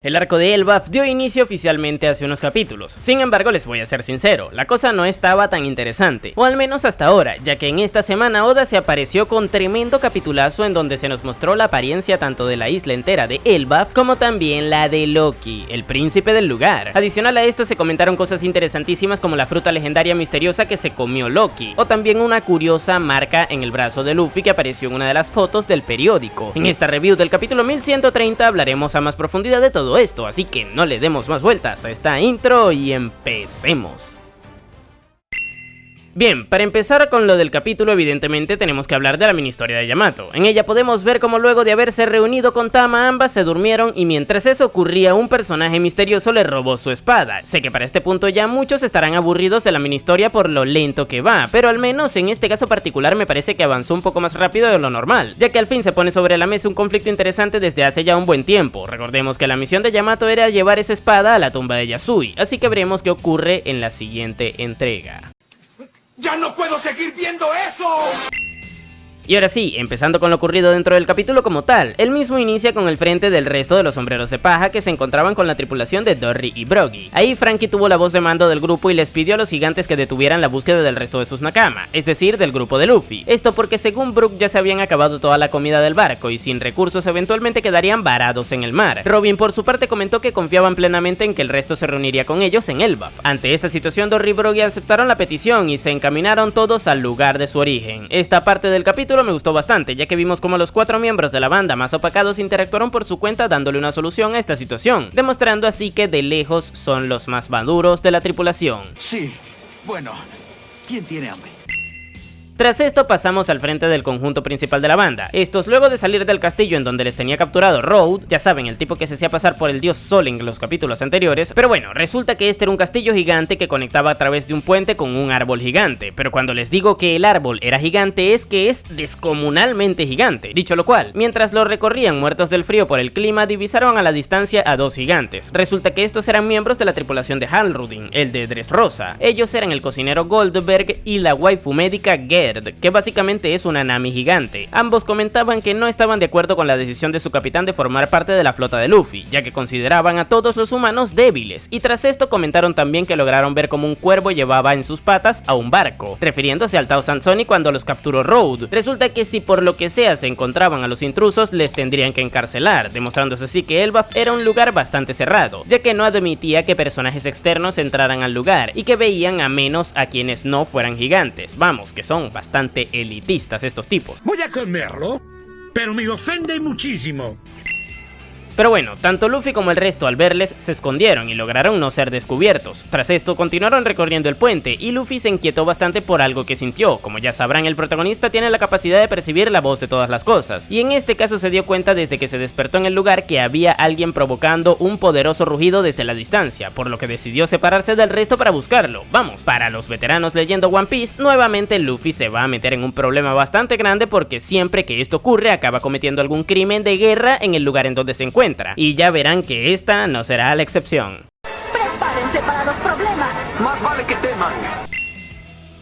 El arco de Elbaf dio inicio oficialmente hace unos capítulos, sin embargo les voy a ser sincero, la cosa no estaba tan interesante, o al menos hasta ahora, ya que en esta semana Oda se apareció con tremendo capitulazo en donde se nos mostró la apariencia tanto de la isla entera de Elbaf como también la de Loki, el príncipe del lugar. Adicional a esto se comentaron cosas interesantísimas como la fruta legendaria misteriosa que se comió Loki, o también una curiosa marca en el brazo de Luffy que apareció en una de las fotos del periódico. En esta review del capítulo 1130 hablaremos a más profundidad de todo esto, así que no le demos más vueltas a esta intro y empecemos. Bien, para empezar con lo del capítulo evidentemente tenemos que hablar de la mini historia de Yamato. En ella podemos ver cómo luego de haberse reunido con Tama ambas se durmieron y mientras eso ocurría un personaje misterioso le robó su espada. Sé que para este punto ya muchos estarán aburridos de la mini historia por lo lento que va, pero al menos en este caso particular me parece que avanzó un poco más rápido de lo normal, ya que al fin se pone sobre la mesa un conflicto interesante desde hace ya un buen tiempo. Recordemos que la misión de Yamato era llevar esa espada a la tumba de Yasui, así que veremos qué ocurre en la siguiente entrega. ¡Ya no puedo seguir viendo eso! Y ahora sí, empezando con lo ocurrido dentro del capítulo como tal, el mismo inicia con el frente del resto de los sombreros de paja que se encontraban con la tripulación de Dory y Brogy. Ahí Franky tuvo la voz de mando del grupo y les pidió a los gigantes que detuvieran la búsqueda del resto de sus nakama, es decir, del grupo de Luffy. Esto porque según Brook ya se habían acabado toda la comida del barco y sin recursos eventualmente quedarían varados en el mar. Robin por su parte comentó que confiaban plenamente en que el resto se reuniría con ellos en Elbaf. Ante esta situación Dory y Brogy aceptaron la petición y se encaminaron todos al lugar de su origen. Esta parte del capítulo me gustó bastante, ya que vimos como los 4 miembros de la banda más opacados interactuaron por su cuenta dándole una solución a esta situación, demostrando así que de lejos son los más maduros de la tripulación. Sí, bueno, ¿quién tiene hambre? Tras esto pasamos al frente del conjunto principal de la banda. Estos luego de salir del castillo en donde les tenía capturado Road, ya saben, el tipo que se hacía pasar por el dios Sol en los capítulos anteriores, pero bueno, resulta que este era un castillo gigante que conectaba a través de un puente con un árbol gigante, pero cuando les digo que el árbol era gigante es que es descomunalmente gigante. Dicho lo cual, mientras lo recorrían muertos del frío por el clima, divisaron a la distancia a 2 gigantes. Resulta que estos eran miembros de la tripulación de Halrudin, el de Dressrosa. Ellos eran el cocinero Goldberg y la waifu médica Gerd, que básicamente es una Nami gigante. Ambos comentaban que no estaban de acuerdo con la decisión de su capitán de formar parte de la flota de Luffy, ya que consideraban a todos los humanos débiles, y tras esto comentaron también que lograron ver como un cuervo llevaba en sus patas a un barco, refiriéndose al Tao Sansoni cuando los capturó Road. Resulta que si por lo que sea se encontraban a los intrusos, les tendrían que encarcelar, demostrándose así que Elbaf era un lugar bastante cerrado, ya que no admitía que personajes externos entraran al lugar, y que veían a menos a quienes no fueran gigantes. Vamos, que son bastante elitistas estos tipos. Voy a comerlo, pero me ofende muchísimo. Pero bueno, tanto Luffy como el resto al verles se escondieron y lograron no ser descubiertos. Tras esto continuaron recorriendo el puente y Luffy se inquietó bastante por algo que sintió. Como ya sabrán, el protagonista tiene la capacidad de percibir la voz de todas las cosas, y en este caso se dio cuenta desde que se despertó en el lugar que había alguien provocando un poderoso rugido desde la distancia, por lo que decidió separarse del resto para buscarlo. Vamos, para los veteranos leyendo One Piece, nuevamente Luffy se va a meter en un problema bastante grande porque siempre que esto ocurre acaba cometiendo algún crimen de guerra en el lugar en donde se encuentra. Y ya verán que esta no será la excepción. ¡Prepárense para los problemas! Más vale que teman.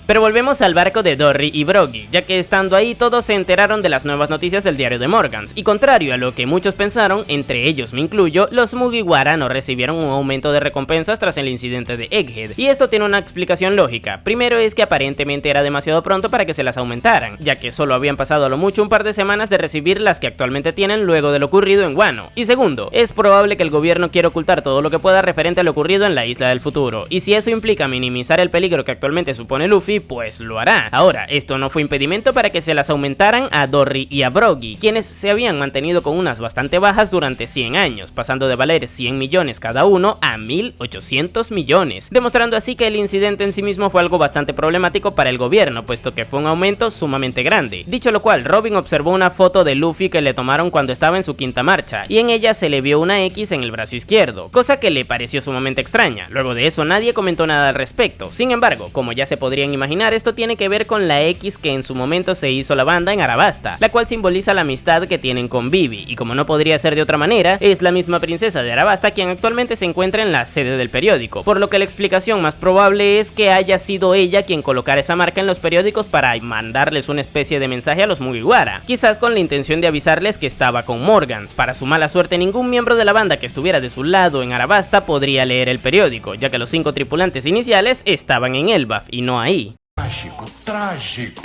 Pero volvemos al barco de Dory y Brogy, ya que estando ahí todos se enteraron de las nuevas noticias del diario de Morgans, y contrario a lo que muchos pensaron, entre ellos me incluyo, los Mugiwara no recibieron un aumento de recompensas tras el incidente de Egghead, y esto tiene una explicación lógica. Primero es que aparentemente era demasiado pronto para que se las aumentaran, ya que solo habían pasado a lo mucho un par de semanas de recibir las que actualmente tienen luego de lo ocurrido en Wano, y segundo, es probable que el gobierno quiera ocultar todo lo que pueda referente a lo ocurrido en la isla del futuro, y si eso implica minimizar el peligro que actualmente supone Luffy, pues lo hará. Ahora, esto no fue impedimento para que se las aumentaran a Dory y a Brogy, quienes se habían mantenido con unas bastante bajas durante 100 años, pasando de valer 100 millones cada uno a 1800 millones, demostrando así que el incidente en sí mismo fue algo bastante problemático para el gobierno, puesto que fue un aumento sumamente grande. Dicho lo cual, Robin observó una foto de Luffy que le tomaron cuando estaba en su quinta marcha, y en ella se le vio una X en el brazo izquierdo, cosa que le pareció sumamente extraña. Luego de eso nadie comentó nada al respecto. Sin embargo, como ya se podrían imaginar, imaginar, esto tiene que ver con la X que en su momento se hizo la banda en Arabasta, la cual simboliza la amistad que tienen con Vivi, y como no podría ser de otra manera, es la misma princesa de Arabasta quien actualmente se encuentra en la sede del periódico, por lo que la explicación más probable es que haya sido ella quien colocara esa marca en los periódicos para mandarles una especie de mensaje a los Mugiwara, quizás con la intención de avisarles que estaba con Morgans. Para su mala suerte, ningún miembro de la banda que estuviera de su lado en Arabasta podría leer el periódico, ya que los 5 tripulantes iniciales estaban en Elbaf y no ahí. Trágico, trágico.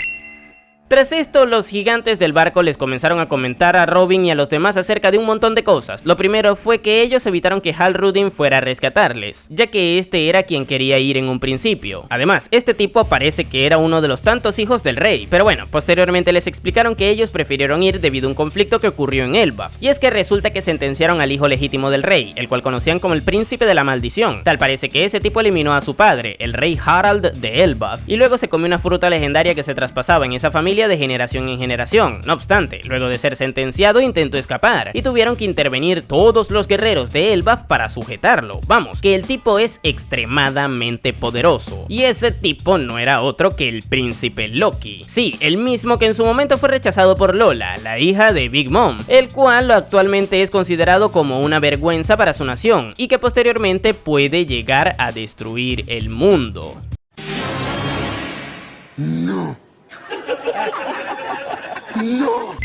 Tras esto, los gigantes del barco les comenzaron a comentar a Robin y a los demás acerca de un montón de cosas. Lo primero fue que ellos evitaron que Hal Rudin fuera a rescatarles, ya que este era quien quería ir en un principio. Además, este tipo parece que era uno de los tantos hijos del rey, pero bueno, posteriormente les explicaron que ellos prefirieron ir debido a un conflicto que ocurrió en Elbaf, y es que resulta que sentenciaron al hijo legítimo del rey, el cual conocían como el príncipe de la maldición. Tal parece que ese tipo eliminó a su padre, el rey Harald de Elbaf, y luego se comió una fruta legendaria que se traspasaba en esa familia de generación en generación. No obstante, luego de ser sentenciado intentó escapar y tuvieron que intervenir todos los guerreros de Elbaf para sujetarlo. Vamos, que el tipo es extremadamente poderoso, y ese tipo no era otro que el príncipe Loki. Sí, el mismo que en su momento fue rechazado por Lola, la hija de Big Mom, el cual actualmente es considerado como una vergüenza para su nación y que posteriormente puede llegar a destruir el mundo. No. No.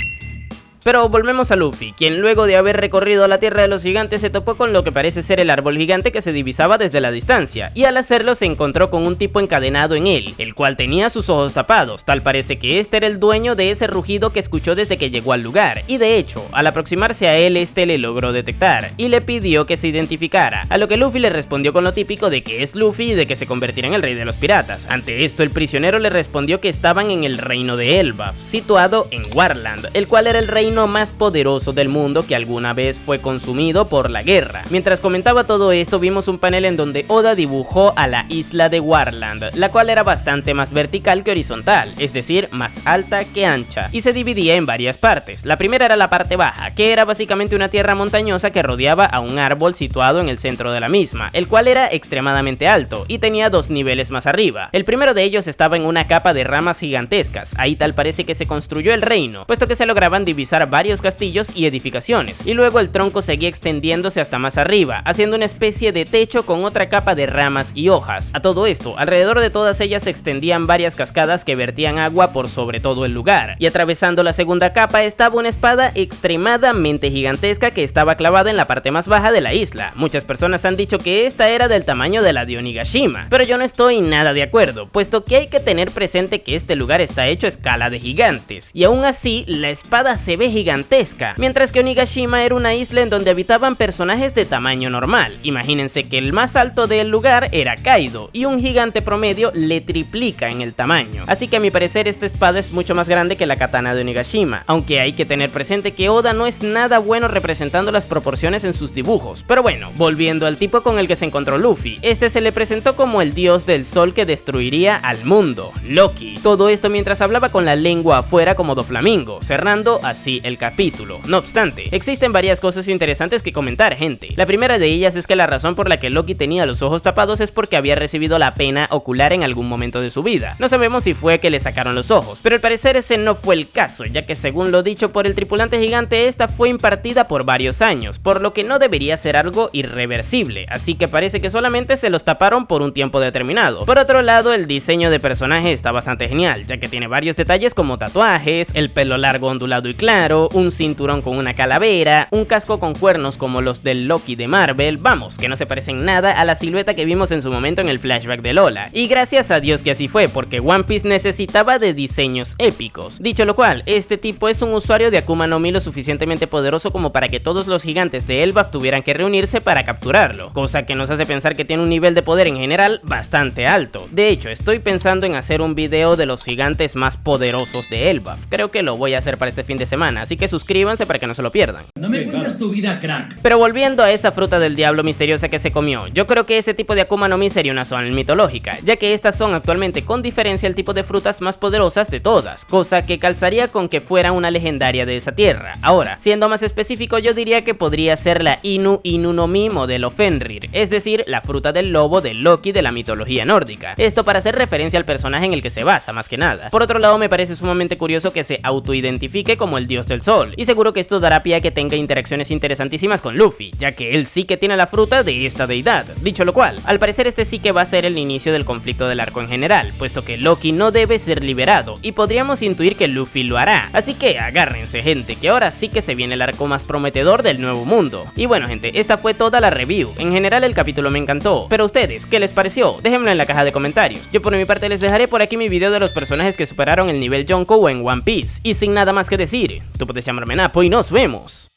Pero volvemos a Luffy, quien luego de haber recorrido la tierra de los gigantes se topó con lo que parece ser el árbol gigante que se divisaba desde la distancia, y al hacerlo se encontró con un tipo encadenado en él, el cual tenía sus ojos tapados. Tal parece que este era el dueño de ese rugido que escuchó desde que llegó al lugar, y de hecho, al aproximarse a él, este le logró detectar, y le pidió que se identificara, a lo que Luffy le respondió con lo típico de que es Luffy y de que se convertirá en el rey de los piratas. Ante esto, el prisionero le respondió que estaban en el reino de Elbaf, situado en Warland, el cual era el reino más poderoso del mundo que alguna vez fue consumido por la guerra. Mientras comentaba todo esto, vimos un panel en donde Oda dibujó a la isla de Warland, la cual era bastante más vertical que horizontal, es decir, más alta que ancha, y se dividía en varias partes. La primera era la parte baja, que era básicamente una tierra montañosa que rodeaba a un árbol situado en el centro de la misma, el cual era extremadamente alto y tenía 2 niveles más arriba. El primero de ellos estaba en una capa de ramas gigantescas. Ahí tal parece que se construyó el reino, puesto que se lograban divisar varios castillos y edificaciones, y luego el tronco seguía extendiéndose hasta más arriba, haciendo una especie de techo con otra capa de ramas y hojas. A todo esto, alrededor de todas ellas se extendían varias cascadas que vertían agua por sobre todo el lugar, y atravesando la segunda capa estaba una espada extremadamente gigantesca que estaba clavada en la parte más baja de la isla. Muchas personas han dicho que esta era del tamaño de la de Onigashima, pero yo no estoy nada de acuerdo, puesto que hay que tener presente que este lugar está hecho a escala de gigantes, y aún así la espada se ve gigantesca, mientras que Onigashima era una isla en donde habitaban personajes de tamaño normal. Imagínense que el más alto del lugar era Kaido, y un gigante promedio le triplica en el tamaño, así que a mi parecer esta espada es mucho más grande que la katana de Onigashima, aunque hay que tener presente que Oda no es nada bueno representando las proporciones en sus dibujos. Pero bueno, volviendo al tipo con el que se encontró Luffy, este se le presentó como el dios del sol que destruiría al mundo, Loki. Todo esto mientras hablaba con la lengua afuera como Doflamingo, cerrando así el capítulo. No obstante, existen varias cosas interesantes que comentar, gente. La primera de ellas es que la razón por la que Loki tenía los ojos tapados es porque había recibido la pena ocular en algún momento de su vida. No sabemos si fue que le sacaron los ojos, pero al parecer ese no fue el caso, ya que según lo dicho por el tripulante gigante, esta fue impartida por varios años, por lo que no debería ser algo irreversible, así que parece que solamente se los taparon por un tiempo determinado. Por otro lado, el diseño de personaje está bastante genial, ya que tiene varios detalles como tatuajes, el pelo largo ondulado y claro, un cinturón con una calavera, un casco con cuernos como los del Loki de Marvel, vamos, que no se parecen nada a la silueta que vimos en su momento en el flashback de Lola, y gracias a Dios que así fue, porque One Piece necesitaba de diseños épicos. Dicho lo cual, este tipo es un usuario de Akuma no Mi lo suficientemente poderoso como para que todos los gigantes de Elbaf tuvieran que reunirse para capturarlo, cosa que nos hace pensar que tiene un nivel de poder en general bastante alto. De hecho, estoy pensando en hacer un video de los gigantes más poderosos de Elbaf, creo que lo voy a hacer para este fin de semana. semana, así que suscríbanse para que no se lo pierdan. No me cuentas tu vida, crack. Pero volviendo a esa fruta del diablo misteriosa que se comió, yo creo que ese tipo de Akuma no Mi sería una zona mitológica, ya que estas son actualmente con diferencia el tipo de frutas más poderosas de todas, cosa que calzaría con que fuera una legendaria de esa tierra. Ahora, siendo más específico, yo diría que podría ser la Inu Inu no Mi modelo Fenrir, es decir, la fruta del lobo de Loki de la mitología nórdica. Esto para hacer referencia al personaje en el que se basa, más que nada. Por otro lado, me parece sumamente curioso que se autoidentifique como el dios del sol, y seguro que esto dará pie a que tenga interacciones interesantísimas con Luffy, ya que él sí que tiene la fruta de esta deidad. Dicho lo cual, al parecer este sí que va a ser el inicio del conflicto del arco en general, puesto que Loki no debe ser liberado, y podríamos intuir que Luffy lo hará. Así que agárrense, gente, que ahora sí que se viene el arco más prometedor del nuevo mundo. Y bueno, gente, esta fue toda la review. En general el capítulo me encantó, pero ustedes, ¿qué les pareció? Déjenmelo en la caja de comentarios. Yo por mi parte les dejaré por aquí mi video de los personajes que superaron el nivel Yonko en One Piece. Y sin nada más que decir, tú puedes llamarme Napo y nos vemos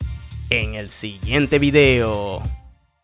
en el siguiente video.